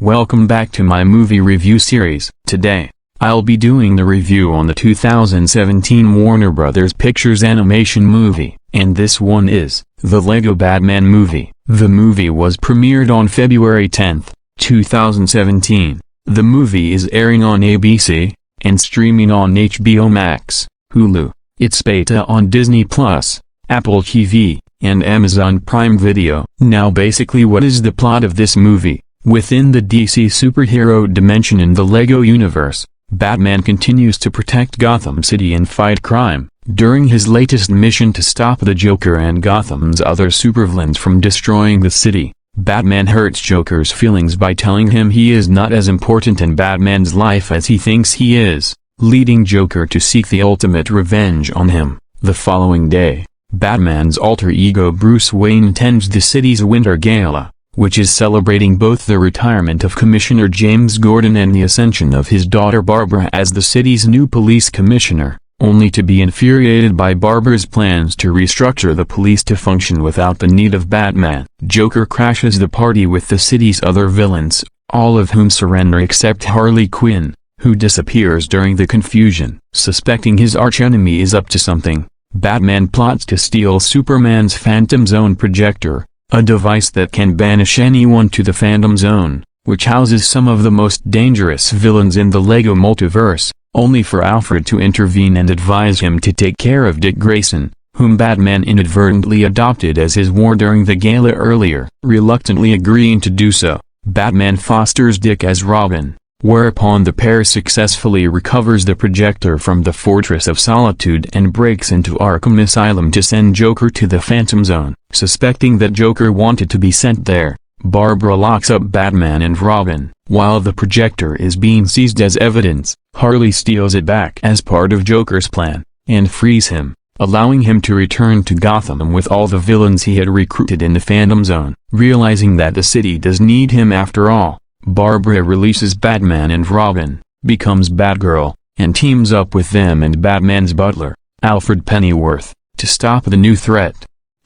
Welcome back to my movie review series. Today, I'll be doing the review on the 2017 Warner Bros. Pictures animation movie, and this one is the LEGO Batman movie. The movie was premiered on February 10, 2017. The movie is airing on ABC, and streaming on HBO Max, Hulu, it's beta on Disney+, Apple TV, and Amazon Prime Video. Now basically, what is the plot of this movie? Within the DC superhero dimension in the LEGO universe, Batman continues to protect Gotham City and fight crime. During his latest mission to stop the Joker and Gotham's other supervillains from destroying the city, Batman hurts Joker's feelings by telling him he is not as important in Batman's life as he thinks he is, leading Joker to seek the ultimate revenge on him. The following day, Batman's alter ego Bruce Wayne attends the city's Winter Gala, which is celebrating both the retirement of Commissioner James Gordon and the ascension of his daughter Barbara as the city's new police commissioner, only to be infuriated by Barbara's plans to restructure the police to function without the need of Batman. Joker crashes the party with the city's other villains, all of whom surrender except Harley Quinn, who disappears during the confusion. Suspecting his archenemy is up to something, Batman plots to steal Superman's Phantom Zone projector, a device that can banish anyone to the Phantom Zone, which houses some of the most dangerous villains in the LEGO multiverse, only for Alfred to intervene and advise him to take care of Dick Grayson, whom Batman inadvertently adopted as his ward during the gala earlier. Reluctantly agreeing to do so, Batman fosters Dick as Robin, whereupon the pair successfully recovers the projector from the Fortress of Solitude and breaks into Arkham Asylum to send Joker to the Phantom Zone. Suspecting that Joker wanted to be sent there, Barbara locks up Batman and Robin. While the projector is being seized as evidence, Harley steals it back as part of Joker's plan, and frees him, allowing him to return to Gotham with all the villains he had recruited in the Phantom Zone. Realizing that the city does need him after all, Barbara releases Batman and Robin, becomes Batgirl, and teams up with them and Batman's butler, Alfred Pennyworth, to stop the new threat.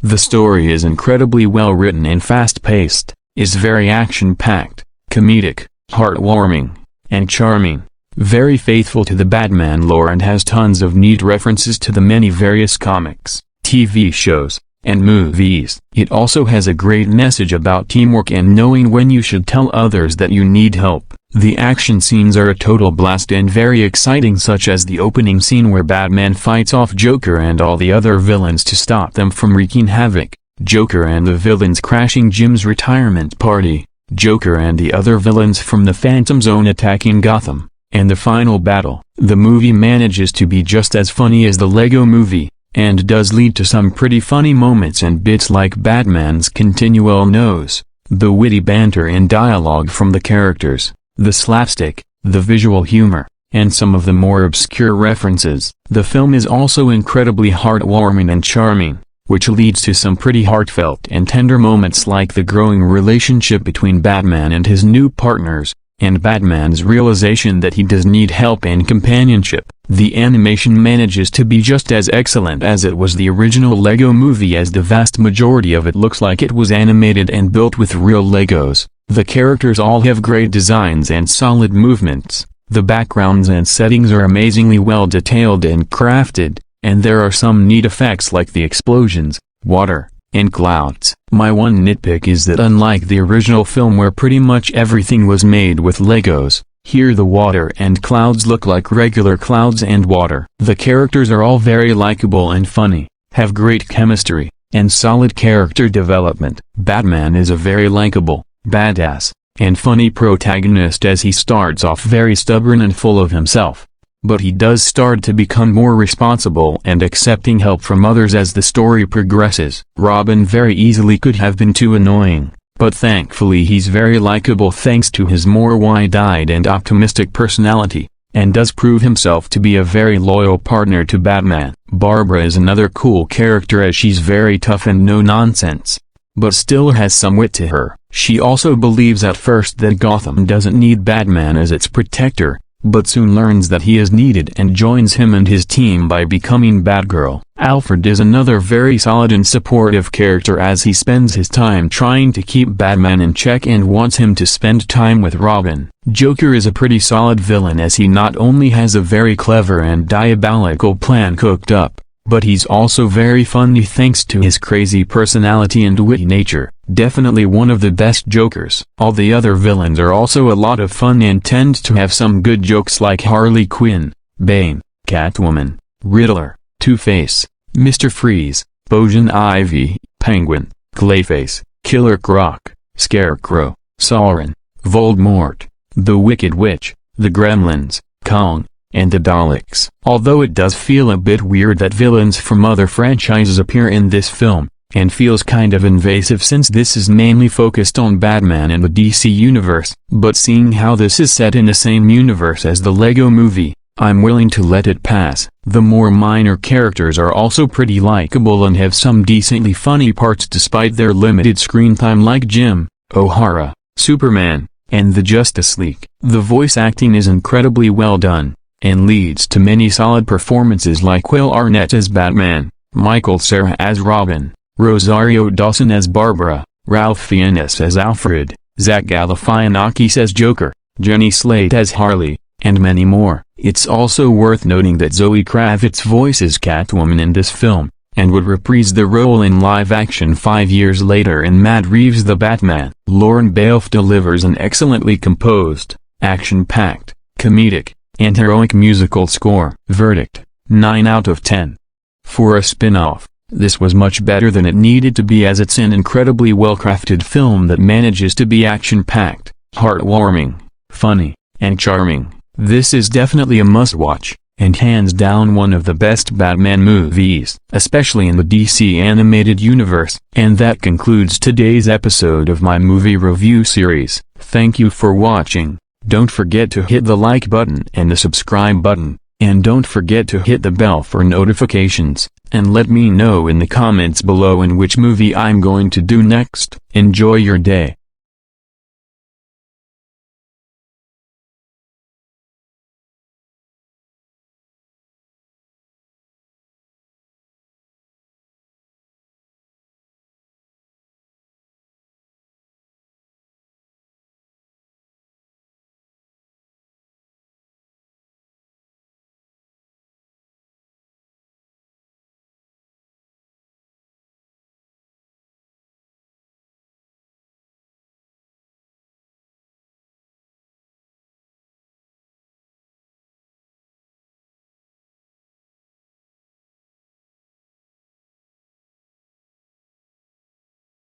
The story is incredibly well written and fast-paced, is very action-packed, comedic, heartwarming, and charming, very faithful to the Batman lore, and has tons of neat references to the many various comics, TV shows, and movies. It also has a great message about teamwork and knowing when you should tell others that you need help. The action scenes are a total blast and very exciting, such as the opening scene where Batman fights off Joker and all the other villains to stop them from wreaking havoc, Joker and the villains crashing Jim's retirement party, Joker and the other villains from the Phantom Zone attacking Gotham, and the final battle. The movie manages to be just as funny as the LEGO movie, and does lead to some pretty funny moments and bits like Batman's continual nose, the witty banter and dialogue from the characters, the slapstick, the visual humor, and some of the more obscure references. The film is also incredibly heartwarming and charming, which leads to some pretty heartfelt and tender moments like the growing relationship between Batman and his new partners, and Batman's realization that he does need help and companionship. The animation manages to be just as excellent as it was the original LEGO movie, as the vast majority of it looks like it was animated and built with real Legos. The characters all have great designs and solid movements, the backgrounds and settings are amazingly well detailed and crafted, and there are some neat effects like the explosions, water, and clouds. My one nitpick is that unlike the original film where pretty much everything was made with Legos, here the water and clouds look like regular clouds and water. The characters are all very likable and funny, have great chemistry, and solid character development. Batman is a very likable, badass, and funny protagonist, as he starts off very stubborn and full of himself. But he does start to become more responsible and accepting help from others as the story progresses. Robin very easily could have been too annoying, but thankfully he's very likable thanks to his more wide-eyed and optimistic personality, and does prove himself to be a very loyal partner to Batman. Barbara is another cool character, as she's very tough and no-nonsense, but still has some wit to her. She also believes at first that Gotham doesn't need Batman as its protector, but soon learns that he is needed and joins him and his team by becoming Batgirl. Alfred is another very solid and supportive character as he spends his time trying to keep Batman in check and wants him to spend time with Robin. Joker is a pretty solid villain as he not only has a very clever and diabolical plan cooked up, but he's also very funny thanks to his crazy personality and witty nature. Definitely one of the best Jokers. All the other villains are also a lot of fun and tend to have some good jokes like Harley Quinn, Bane, Catwoman, Riddler, Two-Face, Mr. Freeze, Poison Ivy, Penguin, Clayface, Killer Croc, Scarecrow, Sauron, Voldemort, the Wicked Witch, the Gremlins, Kong, and the Daleks. Although it does feel a bit weird that villains from other franchises appear in this film, and feels kind of invasive since this is mainly focused on Batman and the DC universe, but seeing how this is set in the same universe as the Lego Movie, I'm willing to let it pass. The more minor characters are also pretty likable and have some decently funny parts despite their limited screen time, like Jim O'Hara, Superman, and the Justice League. The voice acting is incredibly well done, and leads to many solid performances like Will Arnett as Batman, Michael Cera as Robin, Rosario Dawson as Barbara, Ralph Fiennes as Alfred, Zach Galifianakis as Joker, Jenny Slate as Harley, and many more. It's also worth noting that Zoe Kravitz voices Catwoman in this film, and would reprise the role in live action 5 years later in Matt Reeves' The Batman. Lauren Bailes delivers an excellently composed, action-packed, comedic, and heroic musical score. Verdict: 9 out of 10. For a spin-off, this was much better than it needed to be as it's an incredibly well-crafted film that manages to be action-packed, heartwarming, funny, and charming. This is definitely a must-watch, and hands down one of the best Batman movies, especially in the DC animated universe. And that concludes today's episode of my movie review series. Thank you for watching. Don't forget to hit the like button and the subscribe button, and don't forget to hit the bell for notifications, and let me know in the comments below in which movie I'm going to do next. Enjoy your day.